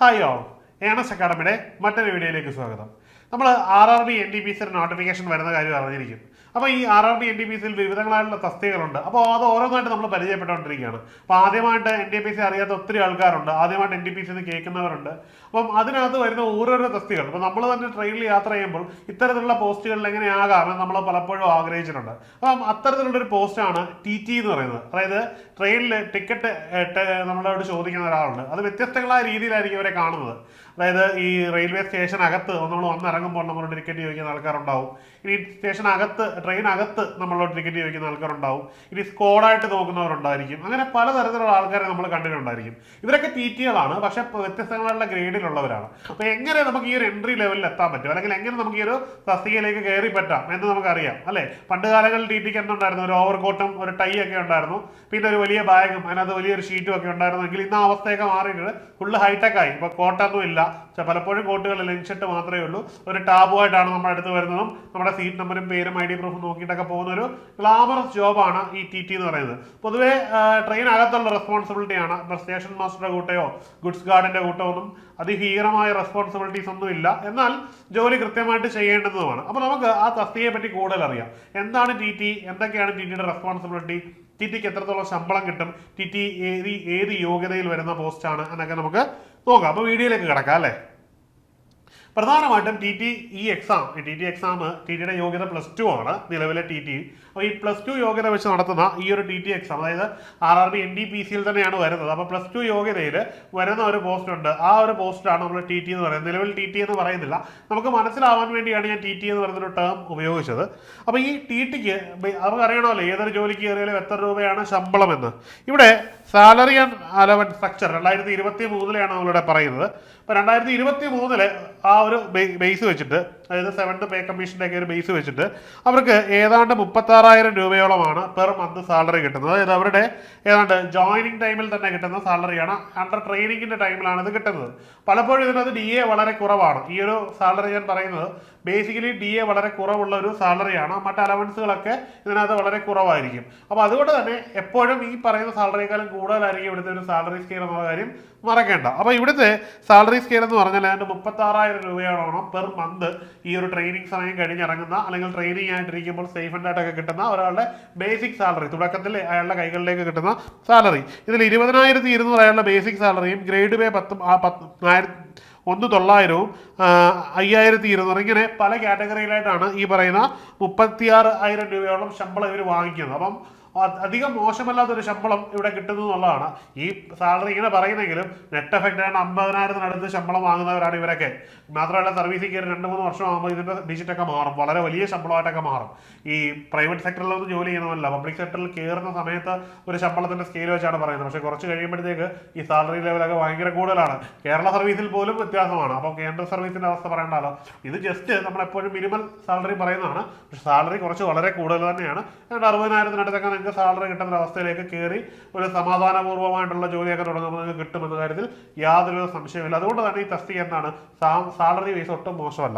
Hi all, earnest അക്കാഡമിയുടെ മറ്റൊരു വീഡിയോയിലേക്ക് സ്വാഗതം. നമ്മൾ RRB NTPC നോട്ടിഫിക്കേഷൻ വരുന്ന കാര്യം അറിഞ്ഞിരിക്കും. അപ്പോൾ ഈ RRB NTPC വിവിധങ്ങളായിട്ടുള്ള തസ്തികകളുണ്ട്. അപ്പോൾ അത് ഓരോന്നായിട്ട് നമ്മൾ പരിചയപ്പെട്ടുകൊണ്ടിരിക്കുകയാണ്. അപ്പോൾ ആദ്യമായിട്ട് NTPC അറിയാത്ത ഒത്തിരി ആൾക്കാരുണ്ട്, ആദ്യമായിട്ട് NTPC കേൾക്കുന്നവരുണ്ട്. അപ്പം അതിനകത്ത് വരുന്ന ഓരോരോ തസ്തികൾ, അപ്പോൾ നമ്മൾ തന്നെ ട്രെയിനിൽ യാത്ര ചെയ്യുമ്പോൾ ഇത്തരത്തിലുള്ള പോസ്റ്റുകളിൽ എങ്ങനെയാകാമെന്ന് നമ്മൾ പലപ്പോഴും ആഗ്രഹിച്ചിട്ടുണ്ട്. അപ്പം അത്തരത്തിലുള്ളൊരു പോസ്റ്റാണ് TT എന്ന് പറയുന്നത്. അതായത് ട്രെയിനിൽ ടിക്കറ്റ് നമ്മളോട് ചോദിക്കുന്ന ഒരാളുണ്ട്. അത് വ്യത്യസ്തങ്ങളായ രീതിയിലായിരിക്കും അവരെ കാണുന്നത്. അതായത് ഈ റെയിൽവേ സ്റ്റേഷനകത്ത് നമ്മൾ വന്നിറങ്ങുമ്പോൾ നമ്മളോട് ടിക്കറ്റ് ചോദിക്കുന്ന ആൾക്കാരുണ്ടാവും. ഇനി സ്റ്റേഷനകത്ത് ട്രെയിനകത്ത് നമ്മളോട് ടിക്കറ്റ് ചോദിക്കുന്ന ആൾക്കാരുണ്ടാവും. ഇനി സ്കോഡായിട്ട് നോക്കുന്നവരുണ്ടായിരിക്കും. അങ്ങനെ പലതരത്തിലുള്ള ആൾക്കാരെ നമ്മൾ കണ്ടിട്ടുണ്ടായിരിക്കും. ഇവരൊക്കെ TTകളാണ്, പക്ഷെ വ്യത്യസ്തങ്ങളായിട്ടുള്ള ഗ്രേഡിലുള്ളവരാണ്. അപ്പോൾ എങ്ങനെ നമുക്ക് ഈ ഒരു എൻട്രി ലെവലിൽ എത്താൻ പറ്റും, അല്ലെങ്കിൽ എങ്ങനെ നമുക്ക് ഈ ഒരു തസ്തികയിലേക്ക് കയറി പറ്റാം എന്ന് നമുക്കറിയാം അല്ലേ. പണ്ട് കാലങ്ങളിൽ TTക്ക് എന്തുണ്ടായിരുന്നു? ഒരു ഓവർകോട്ടും ഒരു ടൈ ഒക്കെ ഉണ്ടായിരുന്നു, പിന്നെ ഒരു വലിയ ബാഗും അതിനകത്ത് വലിയൊരു ഷീറ്റും ഒക്കെ ഉണ്ടായിരുന്നെങ്കിൽ ഇന്ന് ആ അവസ്ഥയൊക്കെ മാറിയിട്ട് ഫുള്ള് ഹൈടെക് ആയി. ഇപ്പോൾ കോട്ടൊന്നും ഇല്ല, പലപ്പോഴും കോട്ടുകൾ ലെൻഷർട്ട് മാത്രമേ ഉള്ളൂ. ഒരു ടാബുമായിട്ടാണ് നമ്മുടെ അടുത്ത് വരുന്നതും നമ്മുടെ സീറ്റ് നമ്പറും പേരും ID പ്രൂഫും നോക്കിയിട്ടൊക്കെ പോകുന്ന ഒരു ഗ്ലാമറസ് ജോബാണ് ഈ TT എന്ന് പറയുന്നത്. പൊതുവേ ട്രെയിനകത്തുള്ള റെസ്പോൺസിബിലിറ്റിയാണ്. ഇപ്പോൾ സ്റ്റേഷൻ മാസ്റ്ററുടെ കൂട്ടയോ ഗുഡ്സ് ഗാർഡിന്റെ കൂട്ടോ ഒന്നും അതിഭീകരമായ റെസ്പോൺസിബിലിറ്റീസ് ഒന്നും ഇല്ല, എന്നാൽ ജോലി കൃത്യമായിട്ട് ചെയ്യേണ്ടതുമാണ്. അപ്പോൾ നമുക്ക് ആ തസ്തികയെ പറ്റി കൂടുതൽ അറിയാം. എന്താണ് TT, എന്തൊക്കെയാണ് TTയുടെ റെസ്പോൺസിബിലിറ്റി, TTക്ക് എത്രത്തോളം ശമ്പളം കിട്ടും, TT ഏത് യോഗ്യതയിൽ വരുന്ന പോസ്റ്റാണ് എന്നൊക്കെ നമുക്ക് നോക്കാം. അപ്പോൾ വീഡിയോയിലേക്ക് കിടക്കാം അല്ലേ. പ്രധാനമായിട്ടും TT എക്സാം TTയുടെ യോഗ്യത +2 ആണ് നിലവിലെ TT. അപ്പോൾ ഈ +2 യോഗ്യത വെച്ച് നടത്തുന്ന ഈ ഒരു TT എക്സാം, അതായത് RRB NTPCയിൽ തന്നെയാണ് വരുന്നത്. അപ്പോൾ +2 യോഗ്യതയിൽ വരുന്ന ഒരു പോസ്റ്റ് ഉണ്ട്. ആ ഒരു പോസ്റ്റാണ് നമ്മൾ TT എന്ന് പറയുന്നത്. നിലവിൽ TT എന്ന് പറയുന്നില്ല, നമുക്ക് മനസ്സിലാവാൻ വേണ്ടിയാണ് ഞാൻ TT എന്ന് പറയുന്നൊരു ടേം ഉപയോഗിച്ചത്. അപ്പോൾ ഈ TTക്ക് നമുക്ക് അറിയണമല്ലോ ഏതൊരു ജോലിക്ക് കയറിയാലും എത്ര രൂപയാണ് ശമ്പളം എന്ന്. ഇവിടെ സാലറി ആൻഡ് അലവൻസ് സ്ട്രക്ചർ 2023 നമ്മളിവിടെ പറയുന്നത്. അപ്പോൾ 2023 ആ ഒരു ബേസ് വെച്ചിട്ട്, അതായത് 7th പേ കമ്മീഷൻ്റെ ഒക്കെ ഒരു ബേസ് വെച്ചിട്ട് അവർക്ക് ഏതാണ്ട് 36,000 രൂപയോളമാണ് പെർ മന്ത് സാലറി കിട്ടുന്നത്. അതായത് അവരുടെ ഏതാണ്ട് ജോയിനിങ് ടൈമിൽ തന്നെ കിട്ടുന്ന സാലറിയാണ്. അണ്ടർ ട്രെയിനിങ്ങിൻ്റെ ടൈമിലാണ് ഇത് കിട്ടുന്നത്. പലപ്പോഴും ഇതിനകത്ത് DA വളരെ കുറവാണ്. ഈ ഒരു സാലറി ഞാൻ പറയുന്നത് ബേസിക്കലി DA വളരെ കുറവുള്ള ഒരു സാലറിയാണ്. മറ്റ് അലവൻസുകളൊക്കെ ഇതിനകത്ത് വളരെ കുറവായിരിക്കും. അപ്പോൾ അതുകൊണ്ട് തന്നെ എപ്പോഴും ഈ പറയുന്ന സാലറിയേക്കാളും കൂടുതലായിരിക്കും ഇവിടുത്തെ ഒരു സാലറി സ്കെയിൽ എന്നുള്ള കാര്യം മറക്കേണ്ട. അപ്പോൾ ഇവിടുത്തെ സാലറി സ്കെയിൽ എന്ന് പറഞ്ഞാൽ ഏതാണ്ട് 36,000 രൂപയോളം പെർ മന്ത് ഈ ഒരു ട്രെയിനിങ് സമയം കഴിഞ്ഞിറങ്ങുന്ന, അല്ലെങ്കിൽ ട്രെയിനിങ് ആയിട്ടിരിക്കുമ്പോൾ സ്റ്റൈഫൻഡ് ആയിട്ടൊക്കെ കിട്ടുന്ന ഒരാളുടെ ബേസിക് സാലറി, തുടക്കത്തിൽ അയാളുടെ കൈകളിലേക്ക് കിട്ടുന്ന സാലറി. ഇതിൽ 20,200 അയാളുടെ ബേസിക് സാലറിയും ഗ്രേഡ് പേ 1,900-ഉം 5,200 ഇങ്ങനെ പല കാറ്റഗറിയിലായിട്ടാണ് ഈ പറയുന്ന 36,000 രൂപയോളം ശമ്പളം ഇവർ വാങ്ങിക്കുന്നത്. അപ്പം അധികം മോശമല്ലാത്തൊരു ശമ്പളം ഇവിടെ കിട്ടുന്നു എന്നുള്ളതാണ്. ഈ സാലറി ഇങ്ങനെ പറയുന്നെങ്കിലും നെറ്റ് എഫക്റ്റ് ആണ് 50,000-ത്തിനടുത്ത് ശമ്പളം വാങ്ങുന്നവരാണ് ഇവരൊക്കെ. മാത്രമല്ല സർവീസിൽ കയറി 2-3 വർഷം ആകുമ്പോൾ ഇതിൻ്റെ ഡിജിറ്റൊക്കെ മാറും, വളരെ വലിയ ശമ്പളമായിട്ടൊക്കെ മാറും. ഈ പ്രൈവറ്റ് സെക്ടറിലൊന്നും ജോലി ചെയ്യുന്നതല്ല, പബ്ലിക് സെക്ടറിൽ കയറുന്ന സമയത്ത് ഒരു ശമ്പളത്തിൻ്റെ സ്കെയിൽ വെച്ചാണ് പറയുന്നത്. പക്ഷേ കുറച്ച് കഴിയുമ്പോഴത്തേക്ക് ഈ സാലറി ലെവലൊക്കെ ഭയങ്കര കൂടുതലാണ്. കേരള സർവീസിൽ പോലും വ്യത്യാസമാണ്. അപ്പോൾ കേന്ദ്ര സർവീസിൻ്റെ അവസ്ഥ പറയണ്ടല്ലോ. ഇത് ജസ്റ്റ് നമ്മളെപ്പോഴും മിനിമം സാലറി പറയുന്നതാണ്, പക്ഷേ സാലറി കുറച്ച് വളരെ കൂടുതൽ തന്നെയാണ്. 60,000-ത്തിനടുത്തൊക്കെ നിങ്ങൾക്ക് സാലറി കിട്ടുന്ന അവസ്ഥയിലേക്ക് കയറി ഒരു സമാധാനപൂർവ്വമായിട്ടുള്ള ജോലിയൊക്കെ തുടങ്ങുമ്പോൾ നിങ്ങൾക്ക് കിട്ടുമെന്ന കാര്യത്തിൽ യാതൊരു സംശയമില്ല. അതുകൊണ്ട് തന്നെ ഈ തസ്തിക എന്താണ്, സാലറി വൈസ് ഒട്ടും മോശമല്ല.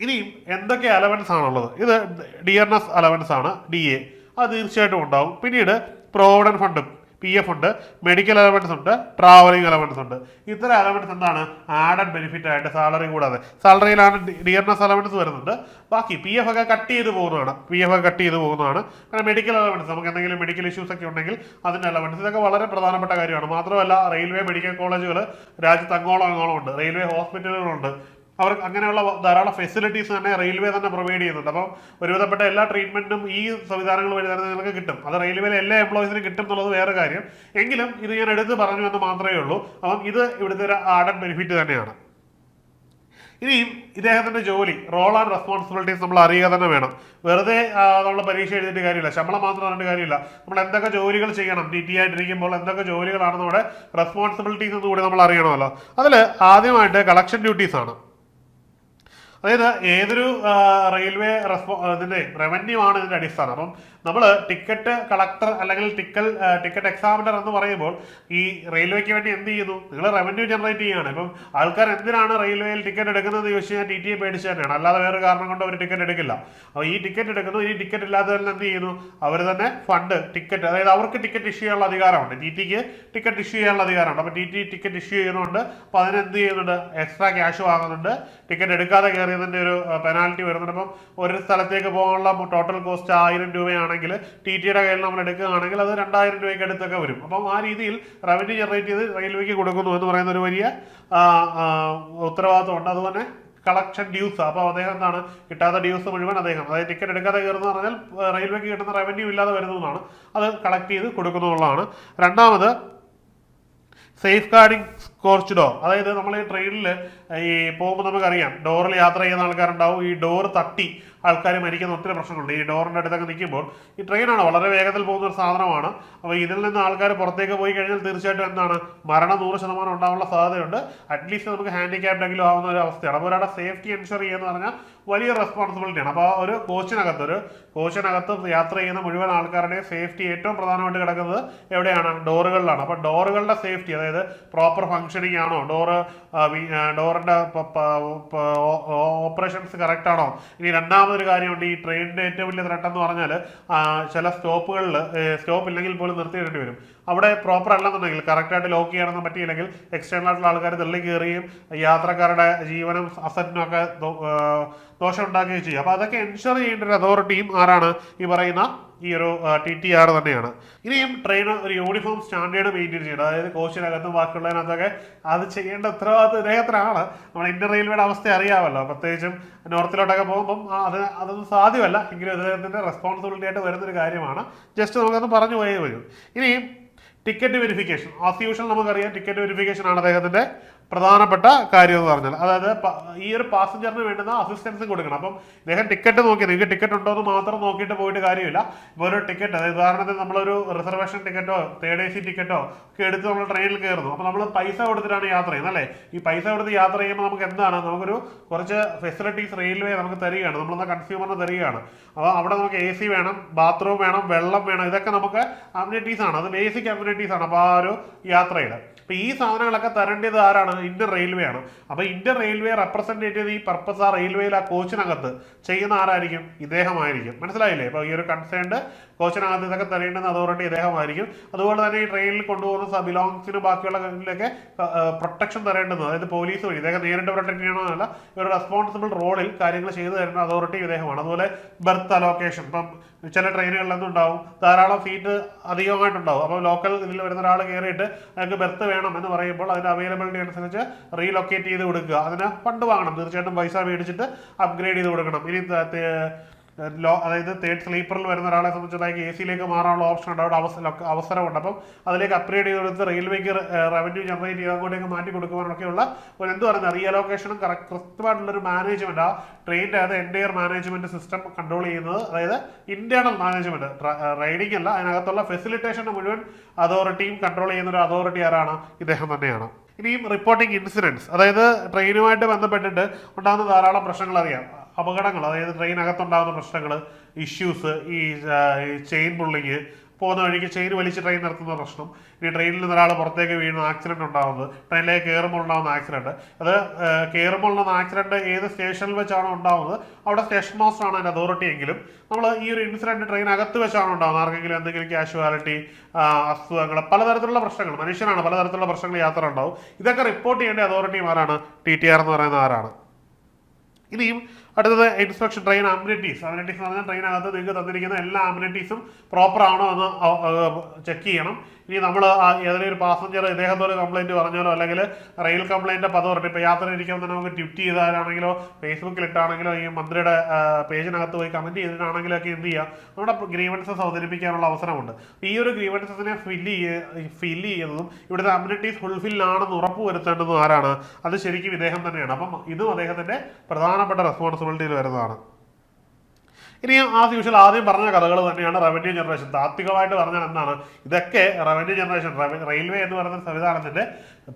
ഇനിയും എന്തൊക്കെ അലവൻസ് ആണുള്ളത്? ഇത് ഡിയർനെസ് അലവൻസ് ആണ്, DA, അത് തീർച്ചയായിട്ടും ഉണ്ടാവും. പിന്നീട് പ്രോവിഡന്റ് ഫണ്ട്, PF ഉണ്ട്, മെഡിക്കൽ അലവൻസ് ഉണ്ട്, ട്രാവലിംഗ് അലവൻസ് ഉണ്ട്. ഇത്തരം അലവൻസ് എന്താണ് ആഡഡ് ബെനിഫിറ്റ് ആയിട്ട് സാലറി കൂടാതെ, സാലറിയിലാണ് ഡിയർനെസ് അലവൻസ് വരുന്നുണ്ട്. ബാക്കി PF ഒക്കെ കട്ട് ചെയ്ത് പോകുന്നതാണ്. പിന്നെ മെഡിക്കൽ അലവൻസ്, നമുക്ക് എന്തെങ്കിലും മെഡിക്കൽ ഇഷ്യൂസ് ഒക്കെ ഉണ്ടെങ്കിൽ അതിൻ്റെ അലവൻസ്, ഇതൊക്കെ വളരെ പ്രധാനപ്പെട്ട കാര്യമാണ്. മാത്രമല്ല റെയിൽവേ മെഡിക്കൽ കോളേജുകൾ രാജ്യത്ത് അങ്ങോളം ഉണ്ട്, റെയിൽവേ ഹോസ്പിറ്റലുകളുണ്ട്. അവർക്ക് അങ്ങനെയുള്ള ധാരാളം ഫെസിലിറ്റീസ് തന്നെ റെയിൽവേ തന്നെ പ്രൊവൈഡ് ചെയ്യുന്നുണ്ട്. അപ്പം ഒരുവിധപ്പെട്ട എല്ലാ ട്രീറ്റ്മെൻറ്റും ഈ സംവിധാനങ്ങൾ വഴി തന്നെ നിങ്ങൾക്ക് കിട്ടും. അത് റെയിൽവേയിലെ എല്ലാ എംപ്ലോയീസിനും കിട്ടും എന്നുള്ളത് വേറെ കാര്യം. എങ്കിലും ഇത് ഞാൻ എടുത്ത് പറഞ്ഞു എന്ന് മാത്രമേ ഉള്ളൂ. അപ്പം ഇത് ഇവിടുത്തെ ഒരു ആഡഡ് ബെനിഫിറ്റ് തന്നെയാണ്. ഇനിയും ഇദ്ദേഹത്തിൻ്റെ ജോലി, റോൾ ആൻഡ് റെസ്പോൺസിബിലിറ്റീസ് നമ്മൾ അറിയുക തന്നെ വേണം. വെറുതെ നമ്മൾ പരീക്ഷ എഴുതിയിട്ട് കാര്യമില്ല, ശമ്പളം മാത്രം പറഞ്ഞിട്ട് കാര്യമില്ല. നമ്മൾ എന്തൊക്കെ ജോലികൾ ചെയ്യണം, TT ആയിട്ടിരിക്കുമ്പോൾ എന്തൊക്കെ ജോലികളാണ് നമ്മുടെ റെസ്പോൺസിബിലിറ്റീസ് എന്ന് കൂടി നമ്മൾ അറിയണമല്ലോ. അതിൽ ആദ്യമായിട്ട് കളക്ഷൻ ഡ്യൂട്ടീസ് ആണ്. അതായത് ഏതൊരു റെയിൽവേ ഇതിൻ്റെ റവന്യൂ ആണ് ഇതിൻ്റെ അടിസ്ഥാനം. അപ്പം നമ്മൾ ടിക്കറ്റ് കളക്ടർ അല്ലെങ്കിൽ ടിക്കറ്റ് എക്സാമിനർ എന്ന് പറയുമ്പോൾ ഈ റെയിൽവേക്ക് വേണ്ടി എന്ത് ചെയ്യുന്നു? നിങ്ങൾ റവന്യൂ ജനറേറ്റ് ചെയ്യുകയാണ്. ഇപ്പം ആൾക്കാർ എന്തിനാണ് റെയിൽവേയിൽ ടിക്കറ്റ് എടുക്കുന്നത് ചോദിച്ചു കഴിഞ്ഞാൽ ടി ടി എ പേടിച്ച് തന്നെയാണ്, അല്ലാതെ വേറെ കാരണം കൊണ്ട് അവർ ടിക്കറ്റ് എടുക്കില്ല. അപ്പോൾ ഈ ടിക്കറ്റ് എടുക്കുന്നു, ഈ ടിക്കറ്റ് ഇല്ലാത്തവരിൽ എന്ത് ചെയ്യുന്നു? അവർ തന്നെ ഫണ്ട് ടിക്കറ്റ്, അതായത് അവർക്ക് ടിക്കറ്റ് ഇഷ്യൂ ചെയ്യാനുള്ള അധികാരമുണ്ട്, ടി ടിക്ക് ടിക്കറ്റ് ഇഷ്യൂ ചെയ്യാനുള്ള അധികാരമുണ്ട്. അപ്പോൾ ടി ടി ടിക്കറ്റ് ഇഷ്യൂ ചെയ്യുന്നുണ്ട്. അപ്പോൾ അതിനെന്ത് ചെയ്യുന്നുണ്ട്? എക്സ്ട്രാ ക്യാഷ് വാങ്ങുന്നുണ്ട്. ടിക്കറ്റ് എടുക്കാതെ കയറിയതിൻ്റെ ഒരു പെനാൽറ്റി വരുന്നുണ്ട്. അപ്പം ഒരു സ്ഥലത്തേക്ക് പോകാനുള്ള ടോട്ടൽ കോസ്റ്റ് 1000 രൂപയാണെങ്കിൽ ടി ടിയുടെ കയ്യിൽ നമ്മൾ എടുക്കുകയാണെങ്കിൽ അത് 2000 രൂപയ്ക്ക് അടുത്തൊക്കെ വരും. അപ്പം ആ രീതിയിൽ റവന്യൂ ജനറേറ്റ് ചെയ്ത് റെയിൽവേക്ക് കൊടുക്കുന്നു എന്ന് പറയുന്ന ഒരു വലിയ ഉത്തരവാദിത്വമുണ്ട്. അതുപോലെ കളക്ഷൻ ഡ്യൂസ്, അപ്പോൾ അദ്ദേഹം എന്താണ്, കിട്ടാത്ത ഡ്യൂസ് മുഴുവൻ അദ്ദേഹം, അതായത് ടിക്കറ്റ് എടുക്കാതെ കയറുന്നു പറഞ്ഞാൽ റെയിൽവേക്ക് കിട്ടുന്ന റവന്യൂ ഇല്ലാതെ വരുന്നതാണ്, അത് കളക്ട് ചെയ്ത് കൊടുക്കുന്നു എന്നുള്ളതാണ്. രണ്ടാമത് സേഫ് ഗാർഡിങ് സ്കോർച്ച് ഡോർ, അതായത് നമ്മൾ ഈ ട്രെയിനിൽ ഈ പോകുമ്പോൾ നമുക്കറിയാം ഡോറിൽ യാത്ര ചെയ്യുന്ന ആൾക്കാരുണ്ടാവും. ഈ ഡോർ തട്ടി ആൾക്കാർ മരിക്കുന്ന ഒത്തിരി പ്രശ്നങ്ങളുണ്ട്. ഈ ഡോറിൻ്റെ അടുത്തൊക്കെ നിൽക്കുമ്പോൾ ഈ ട്രെയിനാണ് വളരെ വേഗത്തിൽ പോകുന്ന ഒരു സാധനമാണ്. അപ്പോൾ ഇതിൽ നിന്ന് ആൾക്കാർ പുറത്തേക്ക് പോയി കഴിഞ്ഞാൽ തീർച്ചയായിട്ടും എന്താണ്, മരണം 100% ഉണ്ടാകാനുള്ള സാധ്യതയുണ്ട്. അറ്റ്ലീസ്റ്റ് നമുക്ക് ഹാൻഡിക്യാപ്ഡെങ്കിലും ആവുന്ന ഒരു അവസ്ഥയാണ്. അപ്പോൾ ഒരാളുടെ സേഫ്റ്റി എൻഷുർ ചെയ്യുക എന്ന് പറഞ്ഞാൽ വലിയ റെസ്പോൺസിബിലിറ്റിയാണ്. അപ്പോൾ ഒരു കോച്ചിനകത്ത് യാത്ര ചെയ്യുന്ന മുഴുവൻ ആൾക്കാരുടെയും സേഫ്റ്റി ഏറ്റവും പ്രധാനമായിട്ട് കിടക്കുന്നത് എവിടെയാണ്? ഡോറുകളിലാണ്. അപ്പോൾ ഡോറുകളുടെ സേഫ്റ്റി, അതായത് പ്രോപ്പർ ഫങ്ഷനിങ് ആണോ, ഡോറിൻ്റെ ഓപ്പറേഷൻസ് കറക്റ്റ് ആണോ. ഇനി രണ്ടാമതൊരു കാര്യമുണ്ട്, ഈ ട്രെയിനിൻ്റെ ഏറ്റവും വലിയ ത്രെട്ട് എന്ന് പറഞ്ഞാൽ ചില സ്റ്റോപ്പുകളിൽ സ്റ്റോപ്പ് ഇല്ലെങ്കിൽ പോലും നിർത്തിയിടേണ്ടി വരും. അവിടെ പ്രോപ്പർ അല്ലെന്നുണ്ടെങ്കിൽ, കറക്റ്റായിട്ട് ലോക്ക് ചെയ്യാനൊന്നും പറ്റിയില്ലെങ്കിൽ എക്സ്റ്റേണൽ ആയിട്ടുള്ള ആൾക്കാർ തള്ളി കയറുകയും യാത്രക്കാരുടെ ജീവനും അസറ്റിനും ഒക്കെ ദോഷം ഉണ്ടാക്കുകയും ചെയ്യും. അപ്പോൾ അതൊക്കെ എൻഷുർ ചെയ്യേണ്ട ഒരു അതോറിറ്റിയും ആരാണ്? ഈ പറയുന്ന ഈ ഒരു TTR തന്നെയാണ്. ഇനിയും ട്രെയിൻ ഒരു യൂണിഫോം സ്റ്റാൻഡേർഡ് മെയിൻറ്റെയിൻ ചെയ്യണം. അതായത് കോച്ചിനകത്തും ബാക്കിയുള്ളതിനകത്തൊക്കെ അത് ചെയ്യേണ്ട ഉത്തരവാദിത്വം ഇദ്ദേഹത്തിനാണ്. നമ്മൾ ഇന്ത്യൻ റെയിൽവേയുടെ അവസ്ഥ അറിയാമല്ലോ, പ്രത്യേകിച്ചും നോർത്തിലോട്ടൊക്കെ പോകുമ്പം അതൊന്നും സാധ്യമല്ല. എങ്കിലും അദ്ദേഹത്തിൻ്റെ റെസ്പോൺസിബിലിറ്റി ആയിട്ട് വരുന്നൊരു കാര്യമാണ്. ജസ്റ്റ് നമുക്കൊന്ന് പറഞ്ഞു പോയേ വരും. ഇനിയും ടിക്കറ്റ് വെരിഫിക്കേഷൻ, ആസ് യൂഷ്വൽ നമുക്കറിയാം ടിക്കറ്റ് വെരിഫിക്കേഷൻ ആണ് അദ്ദേഹത്തിൻ്റെ പ്രധാനപ്പെട്ട കാര്യം എന്ന് പറഞ്ഞാൽ. അതായത് ഈ ഒരു പാസഞ്ചറിന് വേണ്ടുന്ന അസിസ്റ്റൻസ് കൊടുക്കണം. അപ്പം ഇദ്ദേഹം ടിക്കറ്റ് നോക്കി, നിങ്ങൾക്ക് ടിക്കറ്റ് ഉണ്ടോ എന്ന് മാത്രം നോക്കിയിട്ട് പോയിട്ട് കാര്യമില്ല. ഇപ്പോൾ ഒരു ടിക്കറ്റ്, അതായത് ഉദാഹരണത്തിന് നമ്മളൊരു റിസർവേഷൻ ടിക്കറ്റോ തേർഡ് AC ടിക്കറ്റോ ഒക്കെ എടുത്ത് നമ്മൾ ട്രെയിനിൽ കയറുന്നു. അപ്പോൾ നമ്മൾ പൈസ കൊടുത്തിട്ടാണ് യാത്ര ചെയ്യുന്നത് അല്ലേ. ഈ പൈസ കൊടുത്ത് യാത്ര ചെയ്യുമ്പോൾ നമുക്ക് എന്താണ്, നമുക്കൊരു കുറച്ച് ഫെസിലിറ്റീസ് റെയിൽവേ നമുക്ക് തരികയാണ്, നമ്മളെന്നാൽ കൺസ്യൂമറിന് തരികയാണ്. അപ്പോൾ അവിടെ നമുക്ക് AC വേണം, ബാത്റൂം വേണം, വെള്ളം വേണം, ഇതൊക്കെ നമുക്ക് അമ്യൂണിറ്റീസ് ആണ്, അത് ബേസിക് അമ്യൂണിറ്റീസ് ആണ്. അപ്പോൾ ആ ഒരു യാത്രയിൽ അപ്പോൾ ഈ സാധനങ്ങളൊക്കെ തരേണ്ടത് ആരാണ്? ഇന്ത്യൻ റെയിൽവേ ആണ്. അപ്പോൾ ഇന്ത്യൻ റെയിൽവേ റെപ്രസെൻറ്റ് ചെയ്ത് ഈ പർപ്പസ് ആ റെയിൽവേയിൽ ആ കോച്ചിനകത്ത് ചെയ്യുന്ന ആരായിരിക്കും? ഇദ്ദേഹമായിരിക്കും. മനസ്സിലായില്ലേ? അപ്പോൾ ഈ ഒരു കൺസേൺഡ് കോച്ചിനകത്ത് ഇതൊക്കെ തരേണ്ടുന്ന അതോറിറ്റി ഇദ്ദേഹമായിരിക്കും. അതുപോലെ തന്നെ ഈ ട്രെയിനിൽ കൊണ്ടുപോകുന്ന ബിലോങ്സിന് ബാക്കിയുള്ള ഇതിലൊക്കെ പ്രൊട്ടക്ഷൻ തരേണ്ടത്, അതായത് പോലീസ് വഴി, ഇദ്ദേഹം നേരിട്ട് പ്രൊട്ടക്ട് ചെയ്യണമെന്നല്ല, ഒരു റെസ്പോൺസിബിൾ റോളിൽ കാര്യങ്ങൾ ചെയ്തു തരുന്ന അതോറിറ്റി ഇദ്ദേഹമാണ്. അതുപോലെ ബർത്ത് അലോക്കേഷൻ, ഇപ്പം ചില ട്രെയിനുകളിലൊന്നും ഉണ്ടാവും, ധാരാളം സീറ്റ് അധികമായിട്ടുണ്ടാവും. അപ്പോൾ ലോക്കൽ ഇതിൽ വരുന്ന ഒരാൾ കയറിയിട്ട് അയാൾക്ക് ബർത്ത് വേണം എന്ന് പറയുമ്പോൾ അതിൻ്റെ അവൈലബിലിറ്റി അനുസരിച്ച് റീലൊക്കേറ്റ് ചെയ്ത് കൊടുക്കുക. അതിന് ഫണ്ട് വാങ്ങണം, തീർച്ചയായിട്ടും പൈസ മേടിച്ചിട്ട് അപ്ഗ്രേഡ് ചെയ്ത് കൊടുക്കണം. ഇനി അതായത് തേർഡ് സ്ലീപ്പറിൽ വരുന്ന ഒരാളെ സംബന്ധിച്ചതായി AC-യിലേക്ക് മാറാനുള്ള ഓപ്ഷൻ ഉണ്ട്, അവിടെ അവസരമുണ്ട്. അപ്പം അതിലേക്ക് അപ്ഗ്രേഡ് ചെയ്ത് കൊടുത്ത് റെയിൽവേക്ക് റവന്യൂ ജനറേറ്റ് ചെയ്ത് അങ്ങോട്ടേക്ക് മാറ്റി കൊടുക്കുവാനൊക്കെയുള്ള ഒരു എന്ത് പറയുന്നത് റീഅലോക്കേഷനും കൃത്യമായിട്ടുള്ളൊരു മാനേജ്മെന്റ്, ആ ട്രെയിനിൻ്റെ അത് എൻ്റയർ മാനേജ്മെന്റ് സിസ്റ്റം കൺട്രോൾ ചെയ്യുന്നത്, അതായത് ഇന്റേണൽ മാനേജ്മെന്റ്, റൈഡിംഗ് അല്ല, അതിനകത്തുള്ള ഫെസിലിറ്റേഷൻ്റെ മുഴുവൻ അതോറിറ്റിയും കൺട്രോൾ ചെയ്യുന്ന ഒരു അതോറിറ്റി ആരാണ്? ഇദ്ദേഹം തന്നെയാണ്. ഇനിയും റിപ്പോർട്ടിംഗ് ഇൻസിഡൻസ്, അതായത് ട്രെയിനുമായിട്ട് ബന്ധപ്പെട്ടിട്ട് ഉണ്ടാകുന്ന ധാരാളം പ്രശ്നങ്ങൾ അറിയാം, അപകടങ്ങൾ, അതായത് ട്രെയിനകത്തുണ്ടാകുന്ന പ്രശ്നങ്ങൾ, ഇഷ്യൂസ്, ഈ ചെയിൻ പുള്ളിങ്, പോകുന്ന വഴിക്ക് ചെയിൻ വലിച്ച് ട്രെയിൻ നിർത്തുന്ന പ്രശ്നം, ഇനി ട്രെയിനിൽ നിന്ന് ഒരാൾ പുറത്തേക്ക് വീഴുന്ന ആക്സിഡൻറ്റ് ഉണ്ടാകുന്നത്, ട്രെയിനിലേക്ക് കയറുമ്പോൾ ഉണ്ടാകുന്ന ആക്സിഡൻറ്റ്, അത് കയറുമ്പോൾ ഉണ്ടാകുന്ന ആക്സിഡൻറ്റ് ഏത് സ്റ്റേഷനിൽ വെച്ചാണോ ഉണ്ടാകുന്നത് അവിടെ സ്റ്റേഷൻ മാസ്റ്റർ ആണ് അതിൻ്റെ അതോറിറ്റി എങ്കിലും നമ്മൾ ഈ ഒരു ഇൻസിഡൻറ്റ് ട്രെയിനകത്ത് വെച്ചാണ് ഉണ്ടാകുന്നത്, ആർക്കെങ്കിലും എന്തെങ്കിലും കാഷ്വാലിറ്റി, അസുഖങ്ങൾ, പലതരത്തിലുള്ള പ്രശ്നങ്ങൾ, മനുഷ്യനാണ്, പലതരത്തിലുള്ള പ്രശ്നങ്ങൾ യാത്ര ഉണ്ടാവും. ഇതൊക്കെ റിപ്പോർട്ട് ചെയ്യേണ്ട അതോറിറ്റിമാരാണ് TTR എന്ന് പറയുന്ന ആരാണ്. ഇനിയും അടുത്തത് ഇൻസ്പെക്ഷൻ ട്രെയിൻ അമ്യൂണിറ്റീസ് എന്ന് പറഞ്ഞാൽ ട്രെയിനകത്ത് നിങ്ങൾക്ക് തന്നിരിക്കുന്ന എല്ലാ അമ്യൂണിറ്റീസും പ്രോപ്പർ ആണോ എന്ന് ചെക്ക് ചെയ്യണം. ഇനി നമ്മൾ ഏതെങ്കിലും ഒരു പാസഞ്ചർ ഇദ്ദേഹത്തോട് കംപ്ലയിൻറ്റ് പറഞ്ഞാലോ അല്ലെങ്കിൽ റെയിൽ കംപ്ലയിൻ്റ് അതോറിറ്റി, ഇപ്പോൾ യാത്ര ഇരിക്കുമ്പോൾ തന്നെ നമുക്ക് ട്വിറ്റ് ചെയ്താലാണെങ്കിലോ ഫേസ്ബുക്കിൽ ഇട്ടാണെങ്കിലോ ഈ മന്ത്രിയുടെ പേജിനകത്ത് പോയി കമൻറ്റ് ചെയ്തിട്ടാണെങ്കിലോ ഒക്കെ എന്ത് ചെയ്യുക, നമ്മുടെ ഗ്രീവൻസസ് അവതരിപ്പിക്കാനുള്ള അവസരമുണ്ട്. ഈ ഒരു ഗ്രീവൻസസിനെ ഫില്ല് ചെയ്യുന്നതും ഇവിടുത്തെ അമ്യൂണിറ്റീസ് ഫുൾഫിൽ ആണെന്ന് ഉറപ്പ് വരുത്തേണ്ടതും ആരാണ്? അത് ശരിക്കും ഇദ്ദേഹം തന്നെയാണ്. അപ്പം ഇതും അദ്ദേഹത്തിൻ്റെ പ്രധാനപ്പെട്ട റെസ്പോൺസിബിലിറ്റിയിൽ വരുന്നതാണ്. ഇനി ആസ് യൂഷ്വൽ ആദ്യം പറഞ്ഞ കഥകൾ തന്നെയാണ് റവന്യൂ ജനറേഷൻ. താത്വികമായിട്ട് പറഞ്ഞാൽ എന്താണ്, ഇതൊക്കെ റവന്യൂ ജനറേഷൻ, റെയിൽവേ എന്ന് പറയുന്ന സംവിധാനത്തിൻ്റെ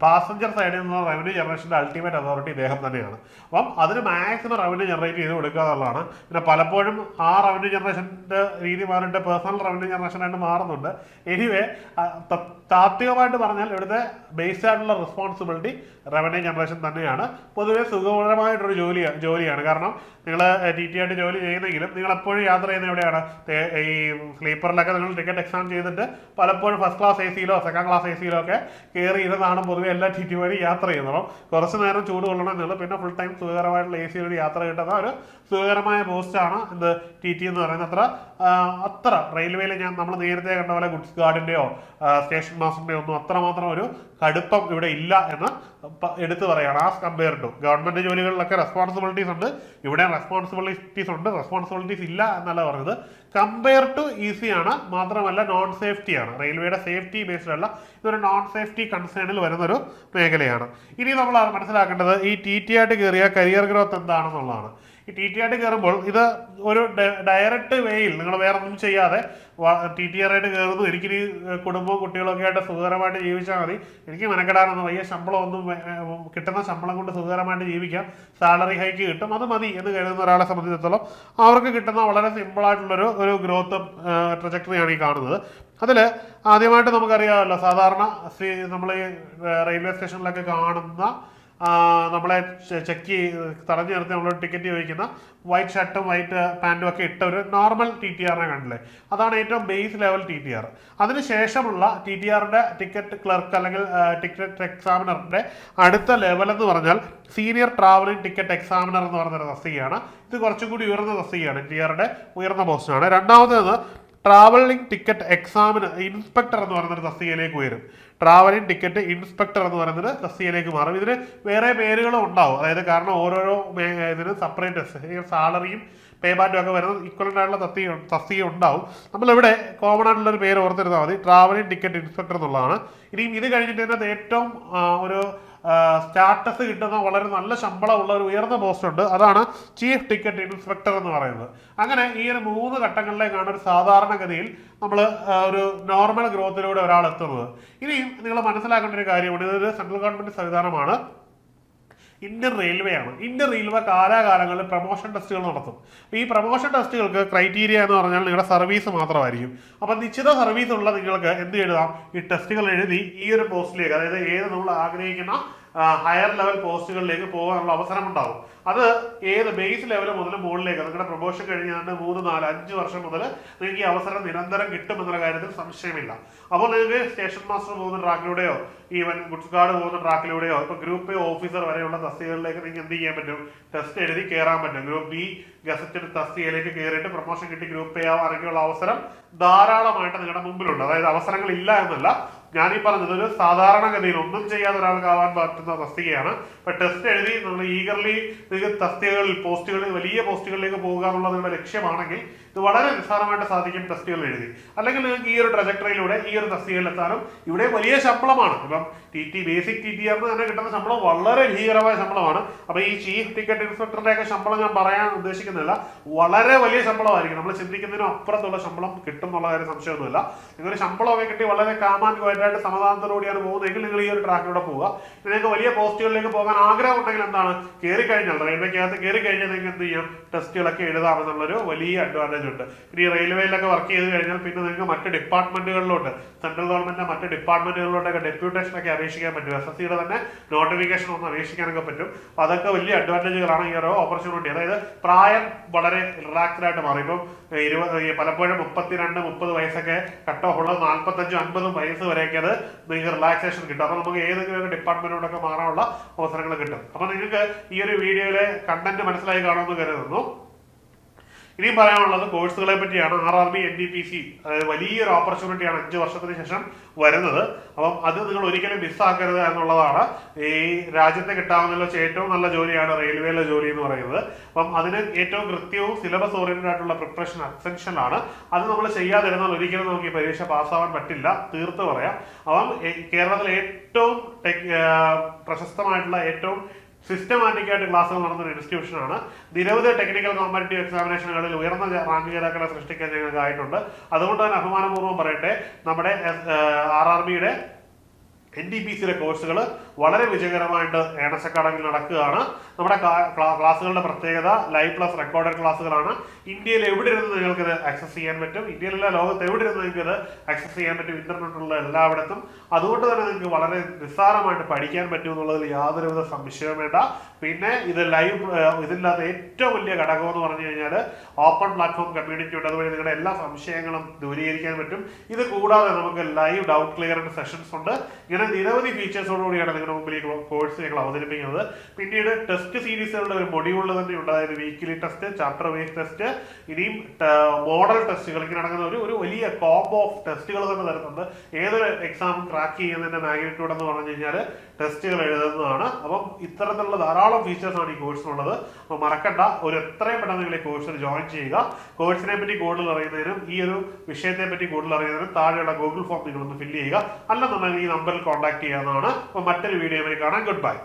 പാസഞ്ചർ സൈഡിൽ നിന്നുള്ള റവന്യൂ ജനറേഷൻ്റെ അൾട്ടിമേറ്റ് അതോറിറ്റി ഇദ്ദേഹം തന്നെയാണ്. അപ്പം അതിന് മാക്സിമം റവന്യു ജനറേറ്റ് ചെയ്ത് കൊടുക്കുക എന്നുള്ളതാണ്. പിന്നെ പലപ്പോഴും ആ റവന്യൂ ജനറേഷൻ്റെ രീതി മാറിയിട്ട് പേഴ്സണൽ റവന്യൂ ജനറേഷനായിട്ട് മാറുന്നുണ്ട്. എനിവേ താത്വികമായിട്ട് പറഞ്ഞാൽ ഇവിടുത്തെ ബേസ്ഡ് ആയിട്ടുള്ള റെസ്പോൺസിബിലിറ്റി റവന്യൂ ജനറേഷൻ തന്നെയാണ്. പൊതുവെ സുഖകരമായിട്ടൊരു ജോലിയാണ്. കാരണം നിങ്ങൾ TT ആയിട്ട് ജോലി ചെയ്യുന്നെങ്കിലും നിങ്ങൾ എപ്പോഴും യാത്ര ചെയ്യുന്ന എവിടെയാണ്? ഈ സ്ലീപ്പറിലൊക്കെ നിങ്ങൾ ടിക്കറ്റ് എക്സാം ചെയ്തിട്ട് പലപ്പോഴും ഫസ്റ്റ് ക്ലാസ് AC യിലോ സെക്കൻഡ് ക്ലാസ് AC യിലോ ഒക്കെ കയറി ഇരുന്നാണ് പൊതുവെ എല്ലാ TT മാരും യാത്ര ചെയ്യുന്നത്. അപ്പം കുറച്ച് നേരം ചൂട് കൊള്ളണം എന്നുള്ളത്, പിന്നെ ഫുൾ ടൈം സുഖകരമായിട്ടുള്ള AC യിൽ യാത്ര കിട്ടുന്ന ഒരു സുഖകരമായ പോസ്റ്റാണ് എന്ത് TT എന്ന് പറയുന്നത്. അത്ര റെയിൽവേയിൽ നമ്മൾ നേരത്തെ കണ്ട പോലെ ഗുഡ്സ് ഗാർഡിൻ്റെയോ സ്റ്റേഷൻ മാസ്റ്ററിൻ്റെയോ ഒന്നും അത്രമാത്രം ഒരു കടുപ്പം ഇവിടെ ഇല്ല എന്ന് എടുത്തു പറയുകയാണ്. ആസ് കമ്പയർ ടു ഗവൺമെൻറ് ജോലികളിലൊക്കെ റെസ്പോൺസിബിലിറ്റീസ് ഉണ്ട്, ഇവിടെ റെസ്പോൺസിബിലിറ്റീസ് ഇല്ല എന്നല്ല പറഞ്ഞത്. കമ്പയർ ടു ഈസിയാണ്, മാത്രമല്ല നോൺ സേഫ്റ്റിയാണ്. റെയിൽവേയുടെ സേഫ്റ്റി ബേസ്ഡ് അല്ല, ഇതൊരു നോൺ സേഫ്റ്റി കൺസേണിൽ വരുന്നൊരു മേഖലയാണ്. ഇനി നമ്മൾ മനസ്സിലാക്കേണ്ടത് ഈ TT ആയിട്ട് കയറിയ കരിയർ ഗ്രോത്ത് എന്താണെന്നുള്ളതാണ്. ഈ TT ആയിട്ട് കയറുമ്പോൾ ഇത് ഒരു ഡയറക്റ്റ് വേയിൽ നിങ്ങൾ വേറെ ഒന്നും ചെയ്യാതെ TT ആയിട്ട് കയറുന്നു, എനിക്കിനി കുടുംബവും കുട്ടികളൊക്കെ ആയിട്ട് സുഖകരമായിട്ട് ജീവിച്ചാൽ മതി, എനിക്ക് മെനക്കെടാനൊന്നും വയ്യ, ശമ്പളം ഒന്നും കിട്ടുന്ന ശമ്പളം കൊണ്ട് സുഖകരമായിട്ട് ജീവിക്കാം, സാലറി ഹൈക്ക് കിട്ടും, അത് മതി എന്ന് കരുതുന്ന ഒരാളെ സംബന്ധിച്ചിടത്തോളം അവർക്ക് കിട്ടുന്ന വളരെ സിമ്പിളായിട്ടുള്ളൊരു ഗ്രോത്ത് ട്രജക്ടറിയാണ് ഈ കാണുന്നത്. അതിൽ ആദ്യമായിട്ട് നമുക്കറിയാമല്ലോ, സാധാരണ നമ്മൾ ഈ റെയിൽവേ സ്റ്റേഷനിലൊക്കെ കാണുന്ന നമ്മളെ ചെക്ക് തടഞ്ഞു നിർത്തി നമ്മൾ ടിക്കറ്റ് ചോദിക്കുന്ന വൈറ്റ് ഷർട്ടും വൈറ്റ് പാൻറ്റും ഒക്കെ ഇട്ട ഒരു നോർമൽ TTRനെ കണ്ടില്ലേ, അതാണ് ഏറ്റവും ബേസ് ലെവൽ TTR. അതിനുശേഷമുള്ള TTRന്റെ ടിക്കറ്റ് ക്ലർക്ക് അല്ലെങ്കിൽ ടിക്കറ്റ് എക്സാമിനറിന്റെ അടുത്ത ലെവൽ എന്ന് പറഞ്ഞാൽ സീനിയർ ട്രാവലിംഗ് ടിക്കറ്റ് എക്സാമിനർ എന്ന് പറയുന്നൊരു തസ്തികയാണ്. ഇത് കുറച്ചും കൂടി ഉയർന്ന തസ്തികയാണ്, TTRന്റെ ഉയർന്ന പോസ്റ്റാണ്. രണ്ടാമത്തേത് ട്രാവലിംഗ് ടിക്കറ്റ് എക്സാമിനർ ഇൻസ്പെക്ടർ എന്ന് പറയുന്നൊരു തസ്തികയിലേക്ക് ഉയരും. ട്രാവലിംഗ് ടിക്കറ്റ് ഇൻസ്പെക്ടർ എന്ന് പറയുന്നത് തസ്തികയിലേക്ക് മാറും. ഇതിന് വേറെ പേരുകളും ഉണ്ടാവും, അതായത് കാരണം ഓരോരോ ഇതിന് സെപ്പറേറ്റ് സാലറിയും പേയ്ബാറ്റും ഒക്കെ വരുന്നത് ഈക്വലൻ്റ് ആയിട്ടുള്ള തസ്തിക ഉണ്ടാവും. നമ്മളിവിടെ കോമൺ ആയിട്ടുള്ളൊരു പേര് ഓർത്തിരുന്നാൽ മതി, ട്രാവലിംഗ് ടിക്കറ്റ് ഇൻസ്പെക്ടർ എന്നുള്ളതാണ്. ഇനിയും ഇത് കഴിഞ്ഞിട്ട് ഇതിനകത്ത് ഏറ്റവും ഒരു സ്റ്റാറ്റസ് കിട്ടുന്ന വളരെ നല്ല ശമ്പളമുള്ള ഒരു ഉയർന്ന പോസ്റ്റ് ഉണ്ട്, അതാണ് ചീഫ് ടിക്കറ്റ് ഇൻസ്പെക്ടർ എന്ന് പറയുന്നത്. അങ്ങനെ ഈ ഒരു 3 ഘട്ടങ്ങളിലേക്കാണ് ഒരു സാധാരണഗതിയിൽ നമ്മൾ ഒരു നോർമൽ ഗ്രോത്തിലൂടെ ഒരാൾ എത്തുന്നത്. ഇനിയും നിങ്ങൾ മനസ്സിലാക്കേണ്ട ഒരു കാര്യമുണ്ട്, ഇതൊരു സെൻട്രൽ ഗവൺമെന്റ് സംവിധാനമാണ്, ഇന്ത്യൻ റെയിൽവേ ആണ്. ഇന്ത്യൻ റെയിൽവേ കാലാകാലങ്ങളിൽ പ്രൊമോഷൻ ടെസ്റ്റുകൾ നടത്തും. ഈ പ്രൊമോഷൻ ടെസ്റ്റുകൾക്ക് ക്രൈറ്റീരിയ എന്ന് പറഞ്ഞാൽ നിങ്ങളുടെ സർവീസ് മാത്രമായിരിക്കും. അപ്പം നിശ്ചിത സർവീസ് ഉള്ള നിങ്ങൾക്ക് എന്ത് എഴുതാം, ഈ ടെസ്റ്റുകൾ എഴുതി ഈ ഒരു പോസ്റ്റിലേക്ക്, അതായത് ഏത് നമ്മൾ ആഗ്രഹിക്കുന്ന ഹയർ ലെവൽ പോസ്റ്റുകളിലേക്ക് പോകാനുള്ള അവസരം ഉണ്ടാവും. അത് ഏത് ബേസ് ലെവൽ മുതൽ മുകളിലേക്ക് നിങ്ങളുടെ പ്രൊമോഷൻ കഴിഞ്ഞാണ്ട് 3, 4, 5 വർഷം മുതൽ നിങ്ങൾക്ക് ഈ അവസരം നിരന്തരം കിട്ടുമെന്നുള്ള കാര്യത്തിൽ സംശയമില്ല. അപ്പോൾ നിങ്ങൾക്ക് സ്റ്റേഷൻ മാസ്റ്റർ പോകുന്ന ട്രാക്കിലൂടെയോ ഈവൻ ഗുഡ്സ് ഗാർഡ് പോകുന്ന ട്രാക്കിലൂടെയോ ഇപ്പോൾ ഗ്രൂപ്പ് A ഓഫീസർ വരെയുള്ള തസ്തികകളിലേക്ക് നിങ്ങൾക്ക് എന്ത് ചെയ്യാൻ പറ്റും, ടെസ്റ്റ് എഴുതി കയറാൻ പറ്റും. ഗ്രൂപ്പ് B ഗസറ്റഡ് തസ്തികയിലേക്ക് കയറിയിട്ട് പ്രൊമോഷൻ കിട്ടി ഗ്രൂപ്പ് A ആവാനൊക്കെയുള്ള അവസരം ധാരാളമായിട്ട് നിങ്ങളുടെ മുമ്പിലുണ്ട്. അതായത് അവസരങ്ങൾ ഇല്ല എന്നല്ല, ഞാനീ പറഞ്ഞത് ഒരു സാധാരണഗതിയിൽ ഒന്നും ചെയ്യാതെ ഒരാൾക്കാവാൻ പറ്റുന്ന തസ്തികയാണ്. ഇപ്പൊ ടെസ്റ്റ് എഴുതി നമ്മൾ ഈഗർലി തസ്തികകളിൽ പോസ്റ്റുകളിൽ വലിയ പോസ്റ്റുകളിലേക്ക് പോകുക എന്നുള്ളത് നിങ്ങളുടെ ലക്ഷ്യമാണെങ്കിൽ ഇത് വളരെ നിസ്സാരമായിട്ട് സാധിക്കും ടെസ്റ്റുകൾ എഴുതി. അല്ലെങ്കിൽ നിങ്ങൾക്ക് ഈ ഒരു ട്രജക്ടറിയിലൂടെ ഈ ഒരു തസ്തികയിൽ എത്താനും ഇവിടെ വലിയ ശമ്പളമാണ്. ഇപ്പം ബേസിക് TTR തന്നെ കിട്ടുന്ന ശമ്പളം വളരെ ഭീകരമായ ശമ്പളമാണ്. അപ്പൊ ഈ ചീഫ് ടിക്കറ്റ് ഇൻസ്പെക്ടറുടെ ഒക്കെ ശമ്പളം ഞാൻ പറയാൻ ഉദ്ദേശിക്കുന്നില്ല, വളരെ വലിയ ശമ്പളമായിരിക്കും. നമ്മൾ ചിന്തിക്കുന്നതിനും അപ്പുറത്തുള്ള ശമ്പളം കിട്ടും എന്നുള്ള കാര്യം സംശയമൊന്നുമില്ല. നിങ്ങൾ ശമ്പളമൊക്കെ കിട്ടി വളരെ കാമാൻകുമായിട്ട് സമാധാനത്തോടുകൂടിയാണ് പോകുന്നതെങ്കിൽ നിങ്ങൾ ഈ ഒരു ട്രാക്കിലൂടെ പോവുക. നിങ്ങൾക്ക് വലിയ പോസ്റ്റുകളിലേക്ക് പോകാൻ ആഗ്രഹം ഉണ്ടെങ്കിൽ എന്താണ്, കയറി കഴിഞ്ഞാൽ റെയിൽവേക്കകത്ത് കയറി കഴിഞ്ഞാൽ നിങ്ങൾക്ക് എന്ത് ചെയ്യാം, ടെസ്റ്റുകളൊക്കെ എഴുതാമെന്നുള്ളൊരു വലിയ അഡ്വാൻറ്റേജ് ഉണ്ട്. ഇനി റെയിൽവേയിലൊക്കെ വർക്ക് ചെയ്ത് കഴിഞ്ഞാൽ പിന്നെ നിങ്ങൾക്ക് മറ്റ് ഡിപ്പാർട്ട്മെന്റുകളിലോട്ട്, സെൻട്രൽ ഗവൺമെന്റിന്റെ മറ്റ് ഡിപ്പാർട്ട്മെന്റുകളിലോട്ടൊക്കെ ഡെപ്യൂട്ടേഷനൊക്കെ അപേക്ഷിക്കാൻ പറ്റും. SSCയുടെ തന്നെ നോട്ടിഫിക്കേഷൻ ഒന്ന് അപേക്ഷിക്കാനൊക്കെ പറ്റും. അപ്പൊ അതൊക്കെ വലിയ അഡ്വാൻറ്റേജുകളാണ് ഈ ഒരു ഓപ്പർച്യൂണിറ്റി. അതായത് പ്രായം വളരെ റിലാക്സ്ഡ് ആയിട്ട് മാറി. ഇപ്പം പലപ്പോഴും 32, 30 വയസ്സൊക്കെ കട്ട് ഓഫ് ഉള്ളത് 45, 50 വയസ്സ് വരെയൊക്കെ അത് നിങ്ങൾക്ക് റിലാക്സേഷൻ കിട്ടും. അപ്പൊ നമുക്ക് ഏതെങ്കിലും ഡിപ്പാർട്ട്മെന്റിലോട്ടൊക്കെ മാറാനുള്ള അവസരങ്ങൾ കിട്ടും. അപ്പൊ നിങ്ങൾക്ക് ഈ ഒരു വീഡിയോയിലെ കണ്ടന്റ് മനസ്സിലായി കാണുമെന്ന് കരുതുന്നു. ഇനിയും പറയാനുള്ളത് കോഴ്സുകളെ പറ്റിയാണ്. RRB NTPC വലിയൊരു ഓപ്പർച്യൂണിറ്റിയാണ് 5 വർഷത്തിന് ശേഷം വരുന്നത്. അപ്പം അത് നിങ്ങൾ ഒരിക്കലും മിസ്സാക്കരുത് എന്നുള്ളതാണ്. ഈ രാജ്യത്തെ കിട്ടാവുന്ന ഏറ്റവും നല്ല ജോലിയാണ് റെയിൽവേയിലെ ജോലി എന്ന് പറയുന്നത്. അപ്പം അതിന് ഏറ്റവും കൃത്യവും സിലബസ് ഓറിയന്റഡ് ആയിട്ടുള്ള പ്രിപ്പറേഷൻ അസെൻഷ്യൽ ആണ്. അത് നമ്മൾ ചെയ്യാതിരുന്നാൽ ഒരിക്കലും നമുക്ക് ഈ പരീക്ഷ പാസ്സാവാൻ പറ്റില്ല, തീർത്ത് പറയാം. അപ്പം കേരളത്തിലെ ഏറ്റവും പ്രശസ്തമായിട്ടുള്ള ഏറ്റവും സിസ്റ്റമാറ്റിക് ആയിട്ട് ക്ലാസ്സുകൾ നടന്നൊരു ഇൻസ്റ്റിറ്റ്യൂഷനാണ്. നിരവധി ടെക്നിക്കൽ കോമ്പറ്റീവ് എക്സാമിനേഷനുകളിൽ ഉയർന്ന റാങ്ക് ജേതാക്കളെ സൃഷ്ടിക്കാൻ ഞങ്ങൾക്ക് ആയിട്ടുണ്ട്. അതുകൊണ്ട് തന്നെ അഭിമാനപൂർവ്വം പറയട്ടെ, നമ്മുടെ RRBയുടെ NTPC കോഴ്സുകൾ വളരെ വിജയകരമായിട്ട് ഏണസ് അക്കാഡമിയിൽ നടക്കുകയാണ്. നമ്മുടെ ക്ലാസ്സുകളുടെ പ്രത്യേകത ലൈവ് പ്ലസ് റെക്കോർഡഡ് ക്ലാസ്സുകളാണ്. ഇന്ത്യയിൽ എവിടെ ഇരുന്ന് നിങ്ങൾക്ക് ഇത് ആക്സസ് ചെയ്യാൻ പറ്റും. ഇന്ത്യയിലല്ല, ലോകത്ത് എവിടെ ഇരുന്ന് നിങ്ങൾക്ക് ഇത് ആക്സസ് ചെയ്യാൻ പറ്റും, ഇന്റർനെറ്റുള്ള എല്ലായിടത്തും. അതുകൊണ്ട് തന്നെ നിങ്ങൾക്ക് വളരെ നിസ്സാരമായിട്ട് പഠിക്കാൻ പറ്റും എന്നുള്ളതിൽ യാതൊരുവിധ സംശയവും വേണ്ട. പിന്നെ ഇത് ഇതില്ലാത്ത ഏറ്റവും വലിയ ഘടകം എന്ന് പറഞ്ഞു കഴിഞ്ഞാൽ ഓപ്പൺ പ്ലാറ്റ്ഫോം കമ്മ്യൂണിറ്റി ഉണ്ട്. അതുവഴി നിങ്ങളുടെ എല്ലാ സംശയങ്ങളും ദൂരീകരിക്കാൻ പറ്റും. ഇത് കൂടാതെ നമുക്ക് ലൈവ് ഡൗട്ട് ക്ലിയറിംഗ് സെഷൻസ് ഉണ്ട്. ഇങ്ങനെ നിരവധി ഫീച്ചേഴ്സോടുകൂടിയാണ് നിങ്ങളുടെ മുമ്പിൽ ഈ കോഴ്സ് ഞങ്ങൾ അവതരിപ്പിക്കുന്നത്. പിന്നീട് ടെസ്റ്റ് സീരീസുകളുടെ ഒരു മൊഡ്യൂളിൽ തന്നെ ഉണ്ട്. അതായത് weekly test, chapter wise test, ഇനിയും മോഡൽ ടെസ്റ്റുകൾ, ഇങ്ങനെ നടക്കുന്ന ഒരു വലിയ കോംബോ ഓഫ് ടെസ്റ്റുകൾ തന്നെ തരുന്നുണ്ട്. ഏതൊരു എക്സാമും ക്രാക്ക് ചെയ്യുന്നതിന്റെ മാഗ്നിറ്റ്യൂഡ് എന്ന് പറഞ്ഞു കഴിഞ്ഞാൽ ടെസ്റ്റുകൾ എഴുതുന്നതാണ്. അപ്പം ഇത്തരത്തിലുള്ള ധാരാളം ഫീച്ചേഴ്സാണ് ഈ കോഴ്സിനുള്ളത്. അപ്പോൾ മറക്കണ്ട, എത്രയും പെട്ടെന്ന് നിങ്ങൾ ഈ കോഴ്സിൽ ജോയിൻ ചെയ്യുക. കോഴ്സിനെ പറ്റി കൂടുതൽ അറിയുന്നതിനും ഈ ഒരു വിഷയത്തെ പറ്റി കൂടുതൽ അറിയുന്നതിനും താഴെയുള്ള ഗൂഗിൾ ഫോം നിങ്ങളൊന്ന് ഫില്ല് ചെയ്യുക. അല്ലെന്നുണ്ടെങ്കിൽ ഈ നമ്പറിൽ കോൺടാക്ട് ചെയ്യാവുന്നതാണ്. അപ്പോൾ മറ്റൊരു വീഡിയോയിൽ കാണാം. Good bye.